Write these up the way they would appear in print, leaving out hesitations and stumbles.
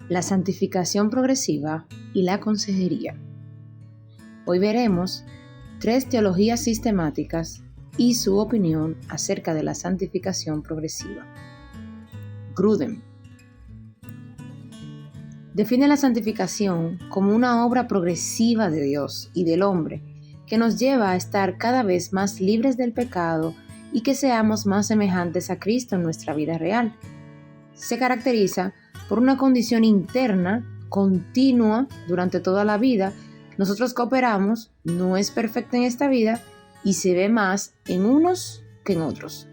la santificación progresiva y la consejería. Hoy veremos 3 teologías sistemáticas y su opinión acerca de la santificación progresiva. Grudem define la santificación como una obra progresiva de Dios y del hombre que nos lleva a estar cada vez más libres del pecado y que seamos más semejantes a Cristo en nuestra vida real. Se caracteriza por una condición interna continua durante toda la vida. Nosotros cooperamos, no es perfecta en esta vida y se ve más en unos que en otros.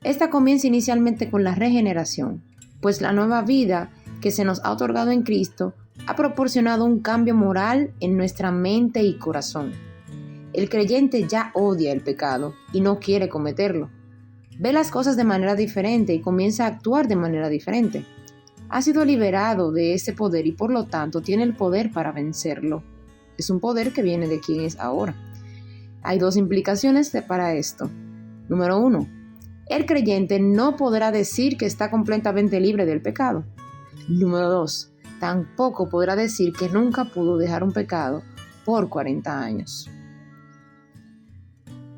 Esta comienza inicialmente con la regeneración, pues la nueva vida que se nos ha otorgado en Cristo ha proporcionado un cambio moral en nuestra mente y corazón. El creyente ya odia el pecado y no quiere cometerlo. Ve las cosas de manera diferente y comienza a actuar de manera diferente. Ha sido liberado de ese poder y por lo tanto tiene el poder para vencerlo. Es un poder que viene de quien es ahora. Hay 2 implicaciones para esto. Número 1. El creyente no podrá decir que está completamente libre del pecado. Número 2. Tampoco podrá decir que nunca pudo dejar un pecado por 40 años.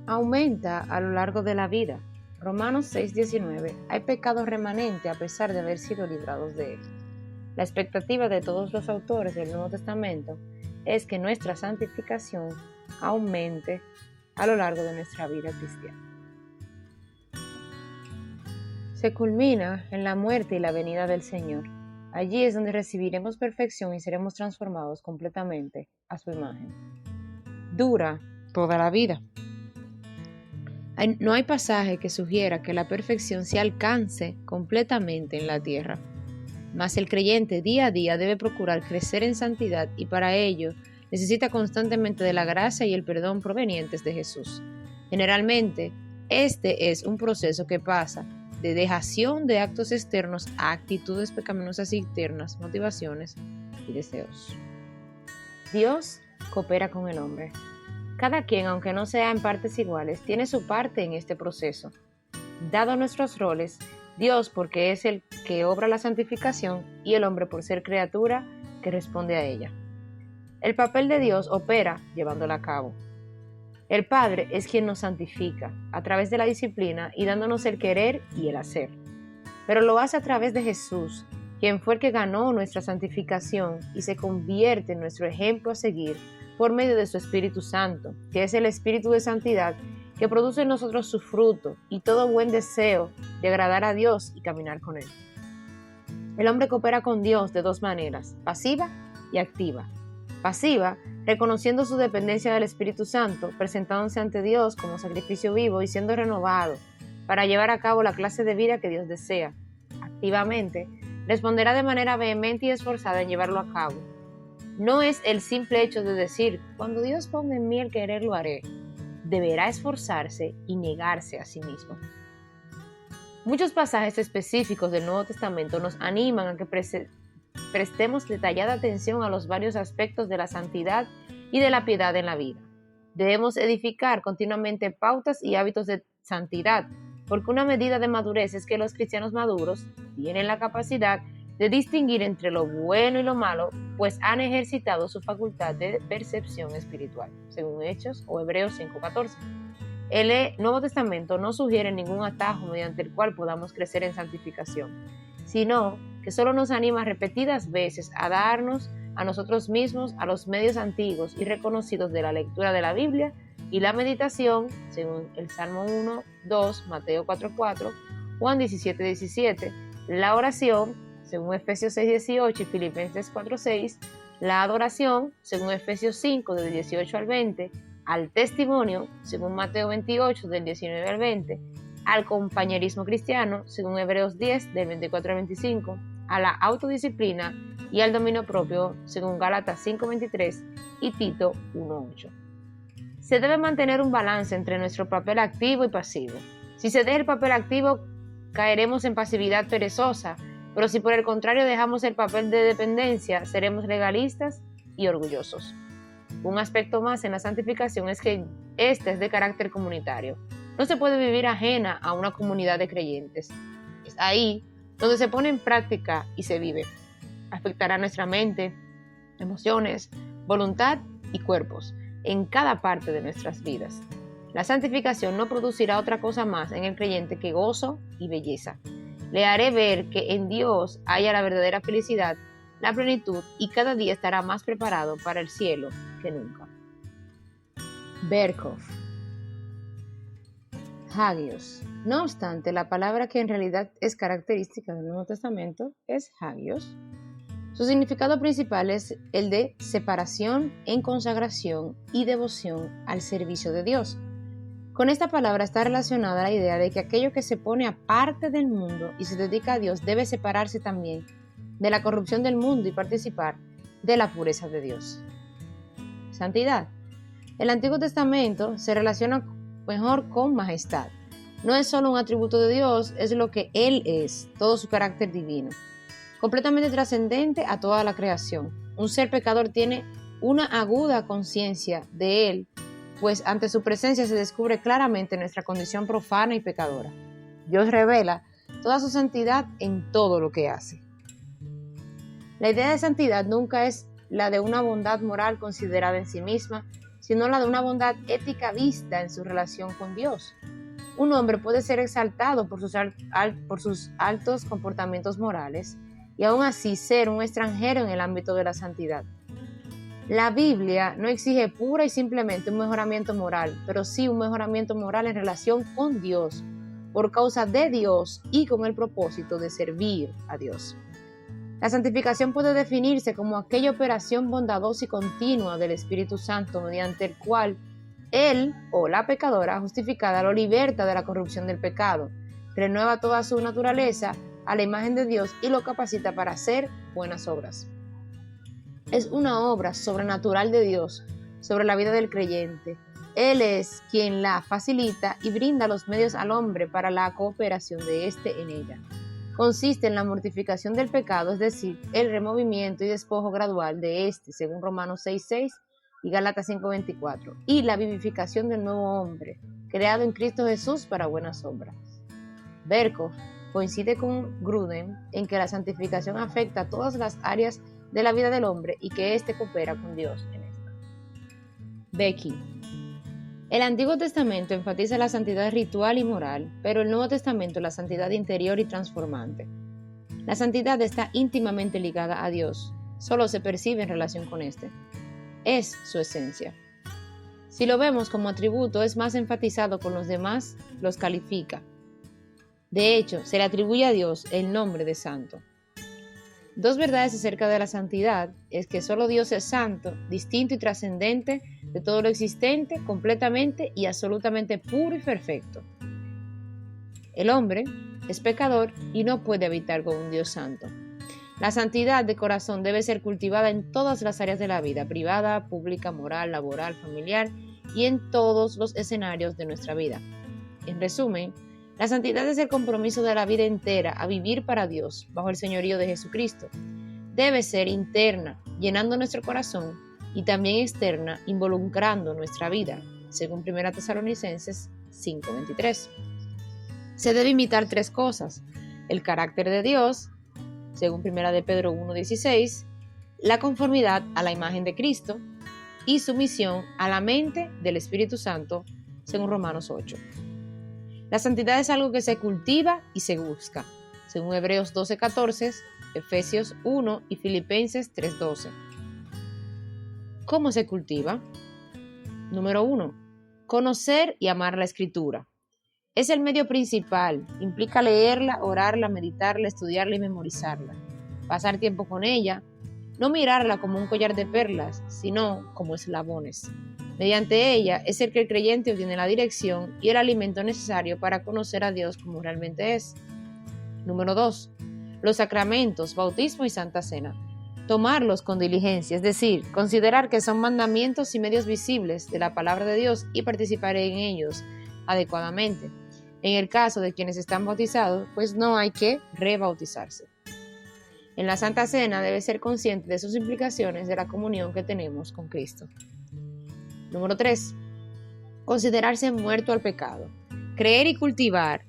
Aumenta a lo largo de la vida. Romanos 6:19. Hay pecado remanente a pesar de haber sido librados de él. La expectativa de todos los autores del Nuevo Testamento es que nuestra santificación aumente a lo largo de nuestra vida cristiana. Se culmina en la muerte y la venida del Señor. Allí es donde recibiremos perfección y seremos transformados completamente a su imagen. Dura toda la vida. No hay pasaje que sugiera que la perfección se alcance completamente en la tierra. Mas el creyente día a día debe procurar crecer en santidad y para ello necesita constantemente de la gracia y el perdón provenientes de Jesús. Generalmente, este es un proceso que pasa de dejación de actos externos a actitudes pecaminosas internas, motivaciones y deseos. Dios coopera con el hombre. Cada quien, aunque no sea en partes iguales, tiene su parte en este proceso. Dado nuestros roles, Dios porque es el que obra la santificación y el hombre por ser criatura que responde a ella. El papel de Dios opera llevándola a cabo. El Padre es quien nos santifica a través de la disciplina y dándonos el querer y el hacer. Pero lo hace a través de Jesús, quien fue el que ganó nuestra santificación y se convierte en nuestro ejemplo a seguir por medio de su Espíritu Santo, que es el Espíritu de santidad que produce en nosotros su fruto y todo buen deseo de agradar a Dios y caminar con Él. El hombre coopera con Dios de 2 maneras, pasiva y activa. Pasiva, reconociendo su dependencia del Espíritu Santo, presentándose ante Dios como sacrificio vivo y siendo renovado para llevar a cabo la clase de vida que Dios desea. Activamente, responderá de manera vehemente y esforzada en llevarlo a cabo. No es el simple hecho de decir, cuando Dios ponga en mí el querer lo haré. Deberá esforzarse y negarse a sí mismo. Muchos pasajes específicos del Nuevo Testamento nos animan a que prestemos detallada atención a los varios aspectos de la santidad y de la piedad en la vida. Debemos edificar continuamente pautas y hábitos de santidad, porque una medida de madurez es que los cristianos maduros tienen la capacidad de distinguir entre lo bueno y lo malo, pues han ejercitado su facultad de percepción espiritual, según Hechos o Hebreos 5:14. El Nuevo Testamento no sugiere ningún atajo mediante el cual podamos crecer en santificación, sino que solo nos anima repetidas veces a darnos a nosotros mismos a los medios antiguos y reconocidos de la lectura de la Biblia y la meditación, según el Salmo 1, 2, Mateo 4:4, Juan 17:17, la oración, según Efesios 6:18 y Filipenses 4:6, la adoración, según Efesios 5, del 18 al 20, al testimonio, según Mateo 28, del 19 al 20, al compañerismo cristiano, según Hebreos 10, del 24 al 25, a la autodisciplina y al dominio propio, según Gálatas 5:23 y Tito 1:8. Se debe mantener un balance entre nuestro papel activo y pasivo. Si se deja el papel activo, caeremos en pasividad perezosa, pero si por el contrario dejamos el papel de dependencia, seremos legalistas y orgullosos. Un aspecto más en la santificación es que esta es de carácter comunitario. No se puede vivir ajena a una comunidad de creyentes. Es ahí donde se pone en práctica y se vive. afectará nuestra mente, emociones, voluntad y cuerpos en cada parte de nuestras vidas. La santificación no producirá otra cosa más en el creyente que gozo y belleza. Le haré ver que en Dios haya la verdadera felicidad, la plenitud, y cada día estará más preparado para el cielo que nunca. Berkov. Hagios. No obstante, la palabra que en realidad es característica del Nuevo Testamento es hagios. Su significado principal es el de separación en consagración y devoción al servicio de Dios. Con esta palabra está relacionada la idea de que aquello que se pone aparte del mundo y se dedica a Dios debe separarse también de la corrupción del mundo y participar de la pureza de Dios. Santidad. El Antiguo Testamento se relaciona mejor con majestad. No es solo un atributo de Dios, es lo que Él es, todo su carácter divino, completamente trascendente a toda la creación. Un ser pecador tiene una aguda conciencia de Él, pues ante su presencia se descubre claramente nuestra condición profana y pecadora. Dios revela toda su santidad en todo lo que hace. La idea de santidad nunca es la de una bondad moral considerada en sí misma, sino la de una bondad ética vista en su relación con Dios. Un hombre puede ser exaltado por sus altos comportamientos morales y aún así ser un extranjero en el ámbito de la santidad. La Biblia no exige pura y simplemente un mejoramiento moral, pero sí un mejoramiento moral en relación con Dios, por causa de Dios y con el propósito de servir a Dios. La santificación puede definirse como aquella operación bondadosa y continua del Espíritu Santo mediante el cual Él o la pecadora justificada lo liberta de la corrupción del pecado, renueva toda su naturaleza a la imagen de Dios y lo capacita para hacer buenas obras. Es una obra sobrenatural de Dios sobre la vida del creyente. Él es quien la facilita y brinda los medios al hombre para la cooperación de éste en ella. Consiste en la mortificación del pecado, es decir, el removimiento y despojo gradual de éste, según Romanos 6:6 y Gálatas 5:24, y la vivificación del nuevo hombre, creado en Cristo Jesús para buenas obras. Berkov coincide con Grudem en que la santificación afecta a todas las áreas de la vida del hombre y que éste coopera con Dios en esta. Becky. El Antiguo Testamento enfatiza la santidad ritual y moral, pero el Nuevo Testamento la santidad interior y transformante. La santidad está íntimamente ligada a Dios, solo se percibe en relación con éste. Es su esencia. Si lo vemos como atributo, es más enfatizado con los demás, los califica. De hecho, se le atribuye a Dios el nombre de santo. Dos verdades acerca de la santidad es que solo Dios es santo, distinto y trascendente de todo lo existente, completamente y absolutamente puro y perfecto. El hombre es pecador y no puede habitar con un Dios santo. La santidad de corazón debe ser cultivada en todas las áreas de la vida, privada, pública, moral, laboral, familiar y en todos los escenarios de nuestra vida. En resumen, la santidad es el compromiso de la vida entera a vivir para Dios, bajo el señorío de Jesucristo. Debe ser interna, llenando nuestro corazón, y también externa, involucrando nuestra vida, según 1 Tesalonicenses 5:23. Se debe imitar tres cosas: el carácter de Dios, según 1 de Pedro 1:16, la conformidad a la imagen de Cristo y sumisión a la mente del Espíritu Santo, según Romanos 8. La santidad es algo que se cultiva y se busca, según Hebreos 12:14, Efesios 1 y Filipenses 3:12. ¿Cómo se cultiva? Número 1. Conocer y amar la Escritura. Es el medio principal, implica leerla, orarla, meditarla, estudiarla y memorizarla. Pasar tiempo con ella, no mirarla como un collar de perlas, sino como eslabones. Mediante ella es el que el creyente obtiene la dirección y el alimento necesario para conocer a Dios como realmente es. Número 2. Los sacramentos, bautismo y santa cena. Tomarlos con diligencia, es decir, considerar que son mandamientos y medios visibles de la palabra de Dios y participar en ellos adecuadamente. En el caso de quienes están bautizados, pues no hay que rebautizarse. En la Santa Cena debe ser consciente de sus implicaciones de la comunión que tenemos con Cristo. Número 3. Considerarse muerto al pecado. Creer y cultivar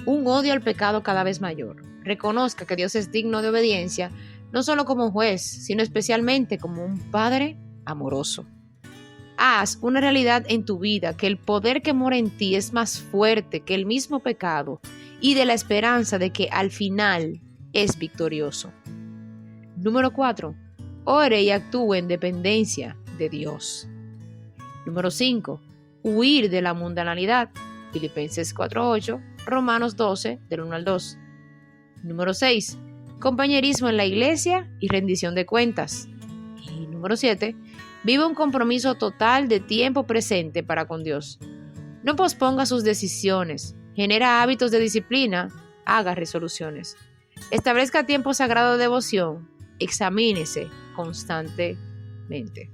un odio al pecado cada vez mayor. Reconozca que Dios es digno de obediencia, no solo como juez, sino especialmente como un padre amoroso. Haz una realidad en tu vida que el poder que mora en ti es más fuerte que el mismo pecado y de la esperanza de que al final es victorioso. Número 4. Ore y actúe en dependencia de Dios. Número 5. Huir de la mundanalidad. Filipenses 4:8, Romanos 12, del 1 al 2. Número 6. Compañerismo en la iglesia y rendición de cuentas. Y número 7. Vive un compromiso total de tiempo presente para con Dios. No posponga sus decisiones, genera hábitos de disciplina, haga resoluciones. Establezca tiempo sagrado de devoción, examínese constantemente.